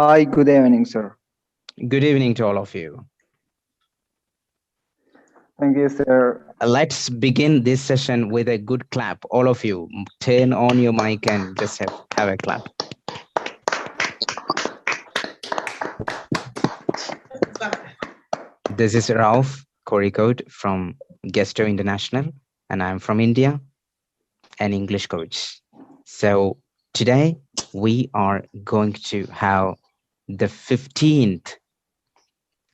Hi, good evening, sir. Good evening to all of you. Thank you, sir. Let's begin this session with a good clap. All of you, turn on your mic and just have a clap. This is Rauf Korikode from Gesto International, and I'm from India, an English coach. So today we are going to have the 15th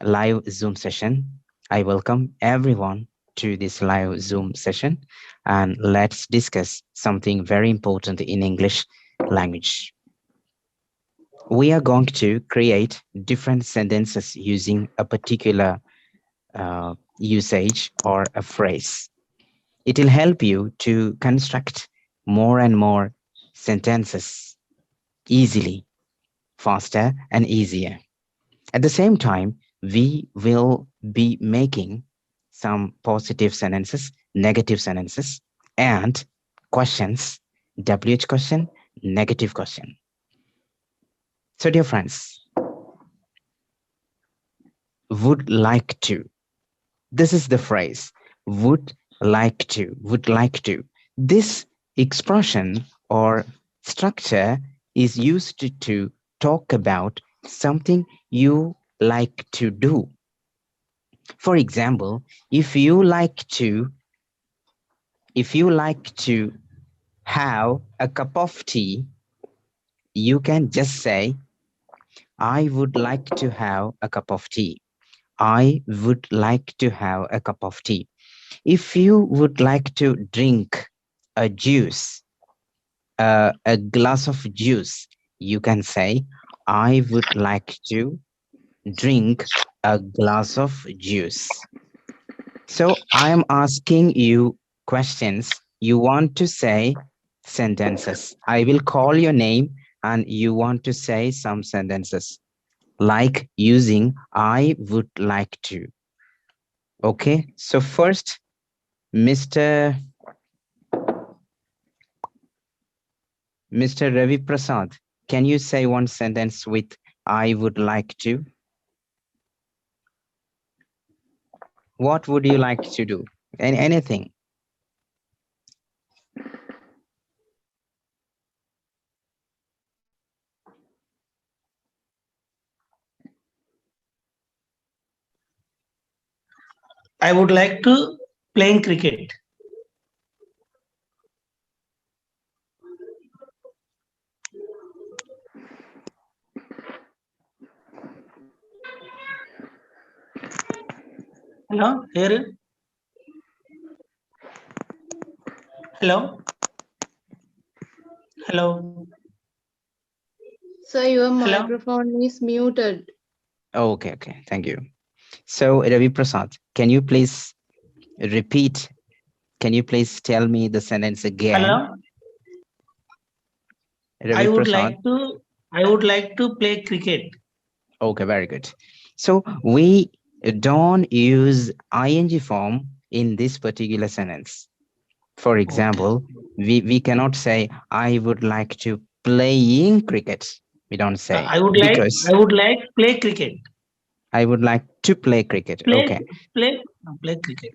live Zoom session. I welcome everyone to this live Zoom session, and let's discuss something very important in English language. We are going to create different sentences using a particular usage or a phrase. It will help you to construct more and more sentences easily, faster and easier. At the same time, we will be making some positive sentences, negative sentences, and questions, WH question, negative question. So, dear friends, would like to. This is the phrase, would like to, would like to. This expression or structure is used to talk about something you like to do. For example, if you like to have a cup of tea, you can just say, I would like to have a cup of tea. I would like to have a cup of tea. If you would like to drink a juice, a glass of juice, you can say, I would like to drink a glass of juice. So I am asking you questions. You want to say sentences. I will call your name and you want to say some sentences like using I would like to. Okay. So first, Mr. Ravi Prasad, can you say one sentence with I would like to? What would you like to do? Anything. I would like to playing cricket. Hello, here. Hello. Hello. Sir, your Hello. microphone is muted. Okay. Thank you. So Ravi Prasad, can you please repeat? Can you please tell me the sentence again? Hello. Ravi Prasad. I would like to play cricket. Okay, very good. So we don't use ing form in this particular sentence. For example, we cannot say I would like to playing cricket. We don't say because I would like play cricket. I would like to play cricket. Okay. Play cricket.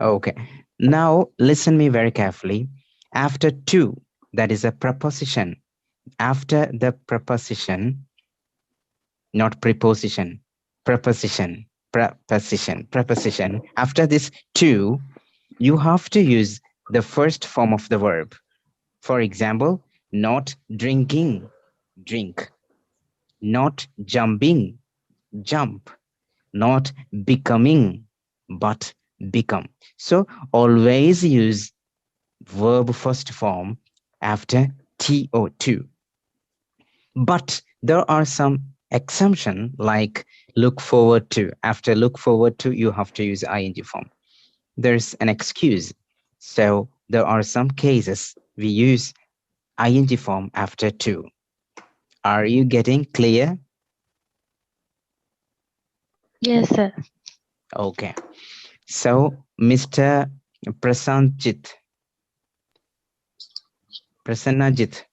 Okay. Now listen me very carefully. After to, that is a preposition. After the preposition, not preposition, preposition. After this to, you have to use the first form of the verb. For example, not drinking, drink. Not jumping, jump. Not becoming, but become. So always use verb first form after to. But there are some exemption like look forward to. After look forward to, you have to use ing form. There's an excuse. So there are some cases we use ing form after to. Are you getting clear? Yes, sir. Okay. So Mr. Prasanjit, Prasanajit,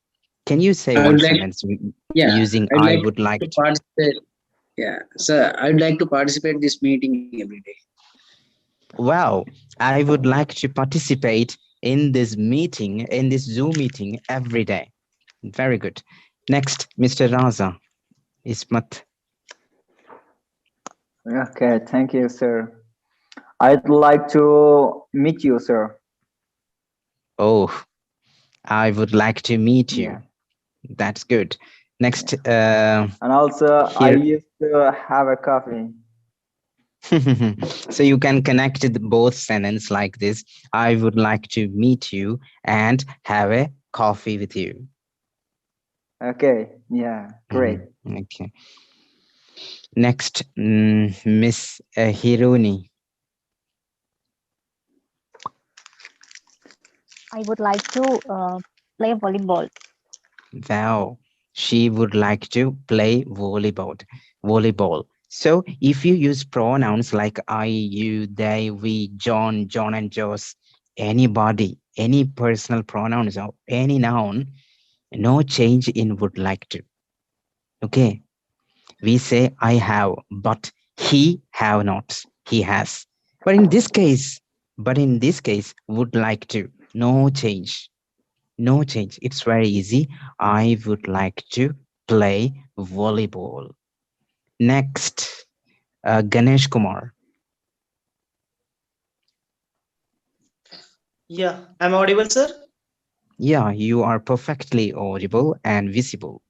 Can you say I one would like, sentence yeah, using I'd I like would like to to? participate. Yeah, sir, I'd like to participate this meeting every day. Wow, I would like to participate in this meeting, in this Zoom meeting every day. Very good. Next, Mr. Raza, Ismat. Okay, thank you, sir. I'd like to meet you, sir. Oh, I would like to meet Yeah. you. That's good. Next, And also, I here. used to have a coffee. So you can connect both sentences like this. I would like to meet you and have a coffee with you. Okay, yeah, great. Okay. Next, Miss Hironi. I would like to play volleyball. Wow, she would like to play volleyball. Volleyball. So if you use pronouns like I, you, they, we, John, John and Joss, anybody, any personal pronouns or any noun, no change in would like to. Okay. We say I have, but he have not. He has. But in this case, would like to. No change. No change. It's very easy. I would like to play volleyball. Next, Ganesh Kumar. Yeah, I'm audible, sir. Yeah, you are perfectly audible and visible.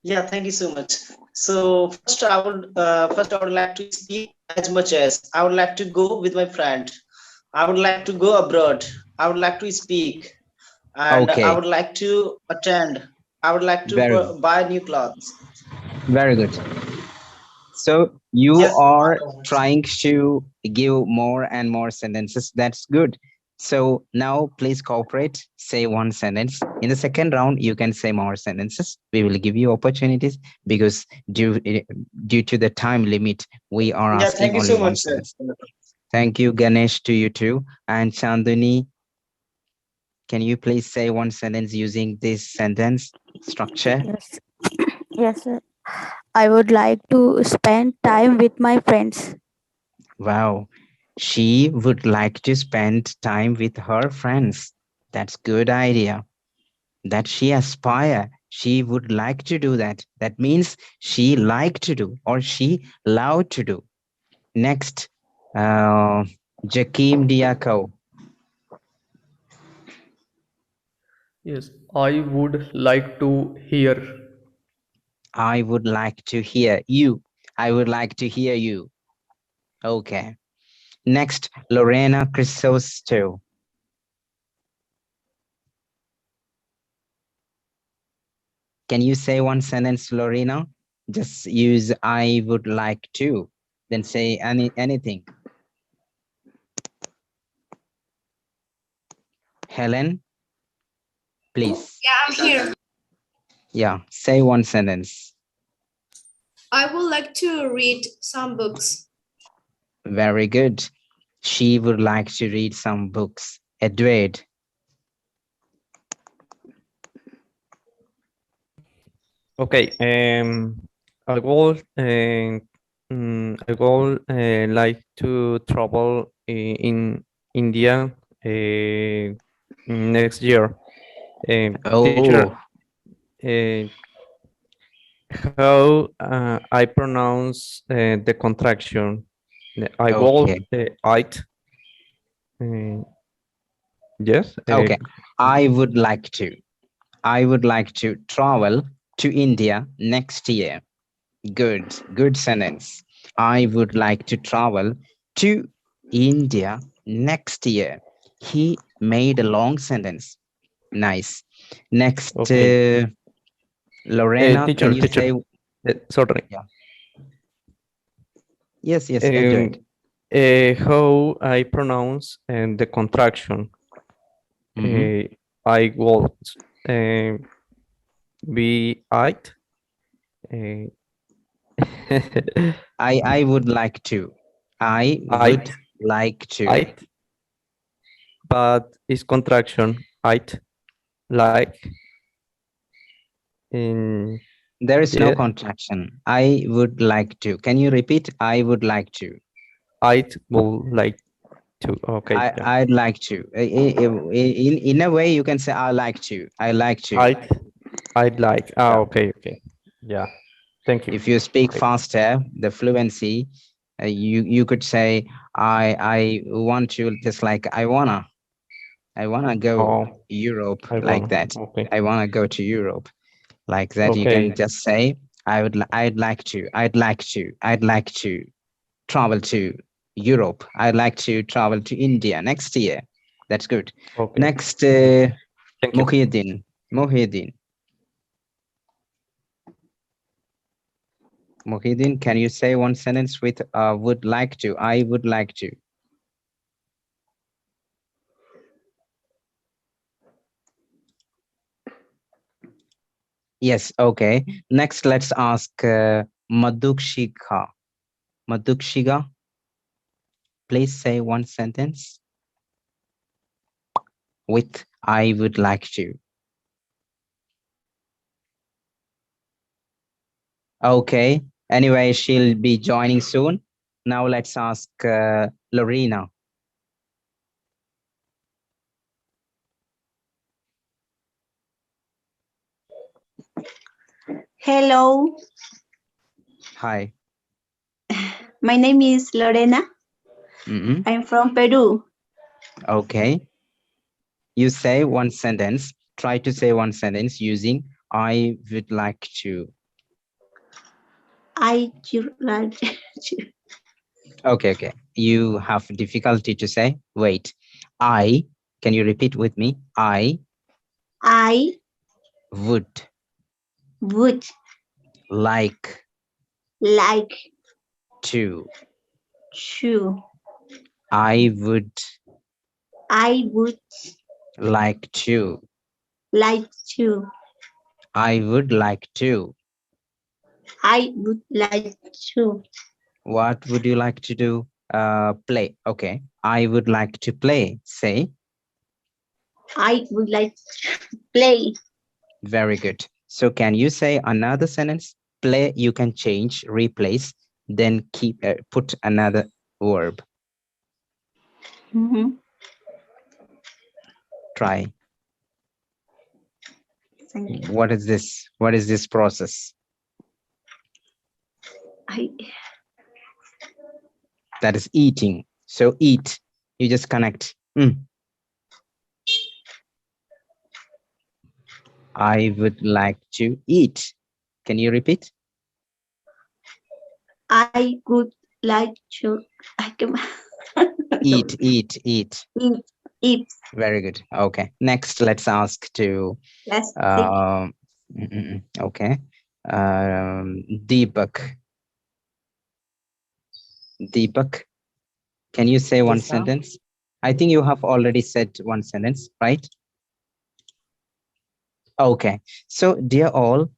Yeah, thank you so much. So first I would like to speak as much as I would like to go with my friend. I would like to go abroad. I would like to speak, and I Okay, would like to attend. I would like to very good. buy new clothes. Very good. So you Yes, are trying to give more and more sentences. That's good. So now please cooperate. Say one sentence. In the second round, you can say more sentences. We will give you opportunities because due to the time limit, we are yeah, asking thank you only so one much, sir. sentence. Thank you, Ganesh, to you too. And Chanduni, can you please say one sentence using this sentence structure? Yes. Yes, sir. I would like to spend time with my friends. Wow. She would like to spend time with her friends. That's good idea. That she aspire. She would like to do that. That means she like to do or she love to do. Next, Jakim Diako. Yes, I would like to hear. I would like to hear you. I would like to hear you. Okay. Next, Lorena Chrysosto. Can you say one sentence, Lorena? Just use I would like to, then say anything. Helen, please. Yeah, I'm here. Yeah, say one sentence. I would like to read some books. Very good. She would like to read some books. Edward. Okay. I would like to travel in India next year. Teacher, Oh, how I pronounce the contraction? I will okay. it. Uh, yes. Okay. I would like to. I would like to travel to India next year. Good sentence. I would like to travel to India next year. He made a long sentence. Nice. Next, Okay. Lorena, can you Teacher. say? Sorry. Yeah. Yes, Edward. How I pronounce the contraction? I will be it. I would like to. I would like to. It, but it's contraction. It, like. In There is no yes, contraction. I would like to. Can you repeat? I would like to. I'd would like to. Okay, yeah. I'd like to. In a way, you can say I like to. I like to. I'd like. Ah, Yeah. okay, okay. Yeah. Thank you. If you speak Okay. faster, the fluency, you could say I want to, just like I wanna go Oh, Europe, I like wanna. that. Okay. I wanna go to Europe, like that. You can Okay. just say I'd like to. I'd like to. I'd like to travel to Europe. I'd like to travel to India next year. That's good. Okay. Next, Thank you. Muhyiddin. Muhyiddin. Muhyiddin, can you say one sentence with would like to? I would like to. Yes, okay. Next, let's ask Madhukshika. Madhukshika, please say one sentence with I would like to. Okay. Anyway, she'll be joining soon. Now let's ask Lorena. Hello, Hi. my name is Lorena. I'm from Peru. Okay. You say one sentence. Try to say one sentence using I would like to. I would like to. Okay, okay. You have difficulty to say. Wait. Can you repeat with me? I would would like like to. to. I would I would like to. like to. I would like to. I would like to. What would you like to do? Play. Okay. I would like to play. Say. I would like to play. Very good. So can you say another sentence? Play, you can change, replace, then keep put another verb. Try. Thank you. What is this? What is this process? That is eating. So eat. You just connect. I would like to eat. Can you repeat? I would like to Eat. eat. Very good. Okay. Next, let's ask to Let's okay. Deepak. Deepak, can you say one Yes, sir. sentence? I think you have already said one sentence, right? Okay. So, dear all,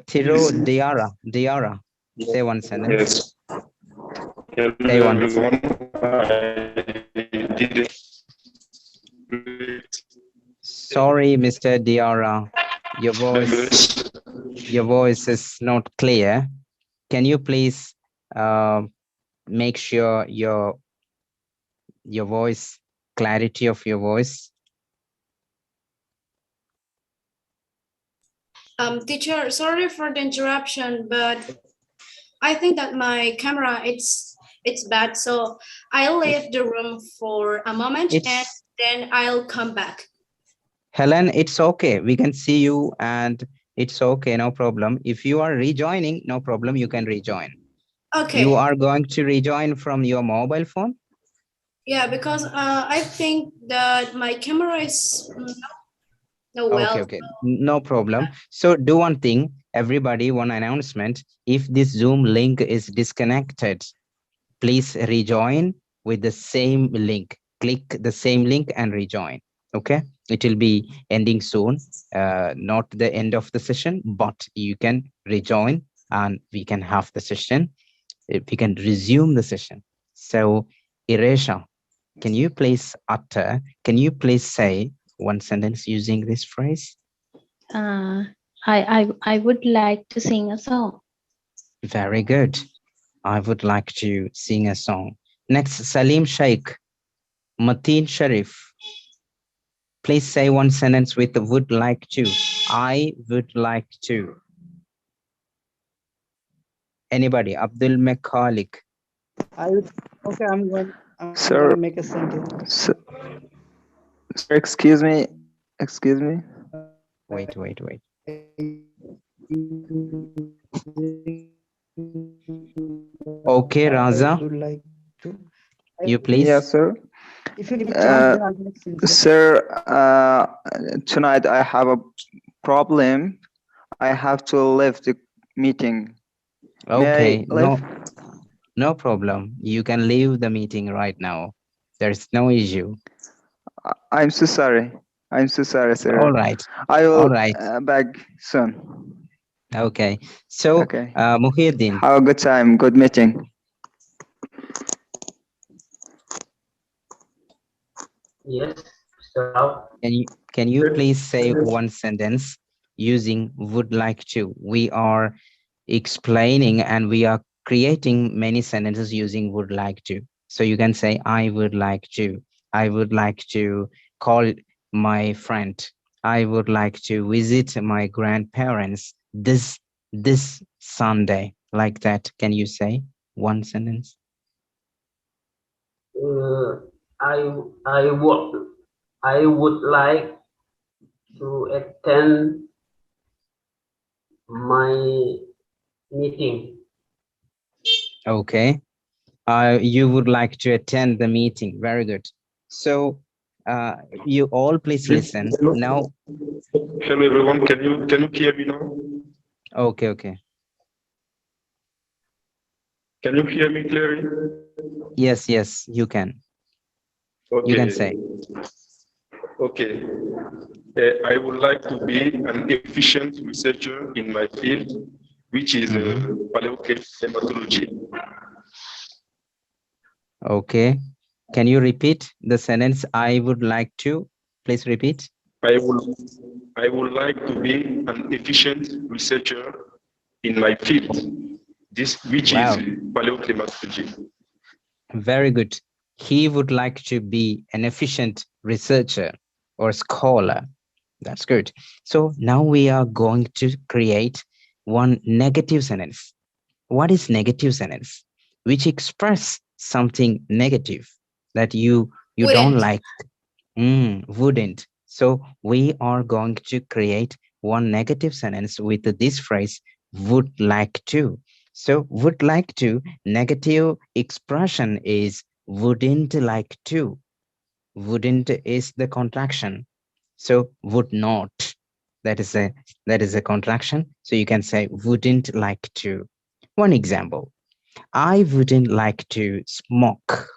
Thiro Diara, say one sentence. Yes. Say one. Everyone, I did Sorry, Mr. Diara, your voice is not clear. Can you please make sure your voice, clarity of your voice? Teacher, sorry for the interruption, but I think that my camera it's bad, so I'll leave the room for a moment and then I'll come back. Helen, it's okay. We can see you and it's okay, no problem. If you are rejoining, no problem, you can rejoin. Okay. You are going to rejoin from your mobile phone? Yeah, because I think that my camera is no well. Okay, no problem. So do one thing, everybody, one announcement. If this Zoom link is disconnected, please rejoin with the same link. Click the same link and rejoin. Okay, it will be ending soon. Not the end of the session, but you can rejoin and we can have the session. We can resume the session. So, Iresha, can you please say one sentence using this phrase? I would like to sing a song. Very good. I would like to sing a song. Next, Salim Sheikh, Mateen Sharif. Please say one sentence with would like to. I would like to. Anybody? Abdul Mekhalik. Okay, I'm Sir, gonna make a sentence. sir, excuse me. Excuse me. Wait. Okay, Raza. I would like to. You please. Yes, sir. If you give me chance, then I'm gonna sing, sir. Sir, tonight I have a problem. I have to leave the meeting. May Okay, I leave? no problem. You can leave the meeting right now. There's no issue. I'm so sorry. I'm so sorry, sir. All right. I will All right. back soon. Okay. So, Okay. Muhyiddin, Have a good time. Good meeting. Yes, sir. can you please say one sentence using would like to? We are explaining and we are creating many sentences using would like to. So you can say, I would like to. I would like to call my friend. I would like to visit my grandparents this Sunday. Like that. Can you say one sentence? I would like to attend my meeting. Okay. You would like to attend the meeting. Very good. So you all please listen. Now. Hello everyone, can you hear me now? Okay. Can you hear me clearly? Yes, you can. Okay. You can say. Okay. I would like to be an efficient researcher in my field, which is paleoclimatology. Okay. Can you repeat the sentence? I would like to. Please repeat. I would like to be an efficient researcher in my field, which is paleoclimatology. Very good. He would like to be an efficient researcher or scholar. That's good. So now we are going to create one negative sentence. What is negative sentence? Which express something negative that you don't like. Wouldn't. So we are going to create one negative sentence with this phrase, would like to. So would like to, negative expression is wouldn't like to. Wouldn't is the contraction. So would not. That is a contraction. So you can say wouldn't like to. One example. I wouldn't like to smoke.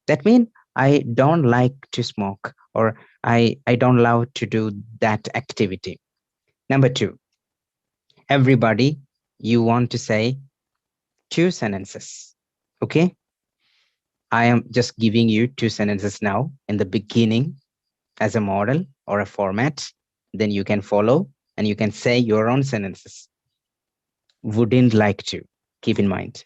That means I don't like to smoke, or I don't love to do that activity. Number two, everybody, you want to say two sentences. Okay? I am just giving you two sentences now in the beginning as a model or a format. Then you can follow and you can say your own sentences. Wouldn't like to. Keep in mind.